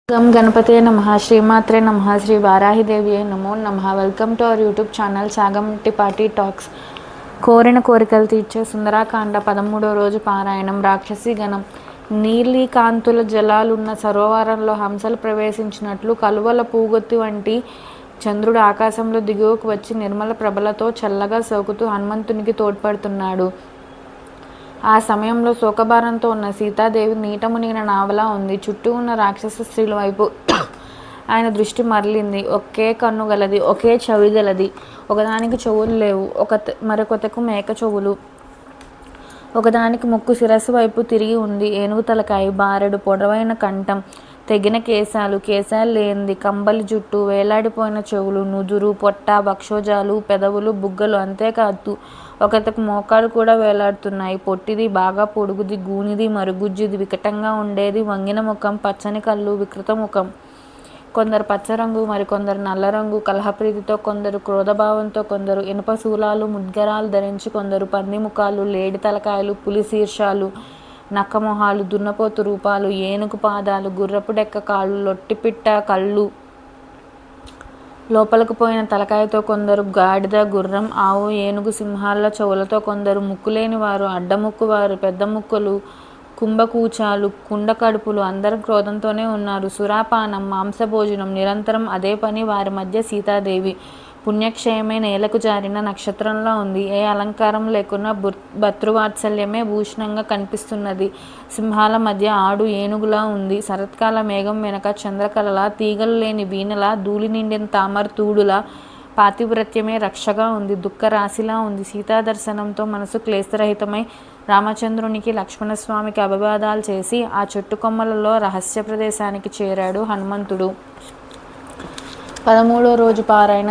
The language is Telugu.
గం గణపతే నమః శ్రీమాత్రే నమః శ్రీ వారాహిదేవియే నమో నమః. Welcome to our YouTube channel Sagantipati talks. కోరిన కోరికలు తీర్చే సుందరాకాండ 13వ రోజు పారాయణం. రాక్షసీ గణం. నీలికాంతుల జలాలున్న సరోవరంలో హంసలు ప్రవేశించినట్లు కలువల పూగొత్తి వంటి చంద్రుడు ఆకాశంలో దిగువకు వచ్చి నిర్మల ప్రభలతో చల్లగా సోకుతూ హనుమంతునికి తోడ్పడుతున్నాడు. ఆ సమయంలో శోకభారంతో ఉన్న సీతాదేవి నీట మునిగిన నావలా ఉంది. చుట్టూ ఉన్న రాక్షస స్త్రీల వైపు ఆయన దృష్టి మరలింది. ఒకే కన్ను గలది, ఒకే చెవి గలది. ఒకదానికి చెవులు లేవు, మరొకతకు మేక చెవులు. ఒకదానికి ముక్కు శిరస్సు వైపు తిరిగి ఉంది. ఏనుగు తలకాయ, బారెడు పొడవైన కంఠం, తెగిన కేశాలు లేనిది, కంబలి జుట్టు, వేలాడిపోయిన చెవులు, నుదురు, పొట్ట, వక్షోజాలు, పెదవులు, బుగ్గలు. అంతేకాదు ఒకతకు మోకాలు కూడా వేలాడుతున్నాయి. పొట్టిది, బాగా పొడుగుది, గూనిది, మరుగుజ్జుది, వికటంగా ఉండేది, వంగిన ముఖం, పచ్చని కళ్ళు, వికృత ముఖం. కొందరు పచ్చరంగు, మరికొందరు నల్లరంగు, కలహప్రీతితో, కొందరు క్రోధభావంతో, కొందరు ఇనుప శూలాలు, ముద్గరాలు ధరించి, కొందరు పంది ముఖాలు, లేడి తలకాయలు, పులి శీర్షాలు, నక్కమొహాలు, దున్నపోతు రూపాలు, ఏనుగు పాదాలు, గుర్రపు డెక్క కాళ్ళు, లొట్టిపిట్ట కళ్ళు, లోపలకు పోయిన తలకాయతో, కొందరు గాడిద, గుర్రం, ఆవు, ఏనుగు, సింహాల చెవులతో, కొందరు ముక్కులేని వారు, అడ్డముక్కు వారు, పెద్ద ముక్కులు, కుంభకూచాలు, కుండ కడుపులు. అందరూ క్రోధంతోనే ఉన్నారు. సురాపానం, మాంసభోజనం, నిరంతరం అదే పని. వారి మధ్య సీతాదేవి పుణ్యక్షయమే నేలకు జారిన నక్షత్రంలా ఉంది. ఏ అలంకారం లేకున్నా భర్తృవాత్సల్యమే భూషణంగా కనిపిస్తున్నది. సింహాల మధ్య ఆడు ఏనుగులా ఉంది. శరత్కాల మేఘం వెనక చంద్రకళలా, తీగలు లేని వీణలా, ధూళి నిండిన తామర తూడులా, పాతివ్రత్యమే రక్షగా ఉంది. దుఃఖరాశిలా ఉంది. సీతా దర్శనంతో మనసు క్లేశరహితమై రామచంద్రునికి, లక్ష్మణస్వామికి అభివాదాలు చేసి ఆ చెట్టు కొమ్మలలో రహస్య ప్రదేశానికి చేరాడు హనుమంతుడు. 13వ రోజు పారాయణ.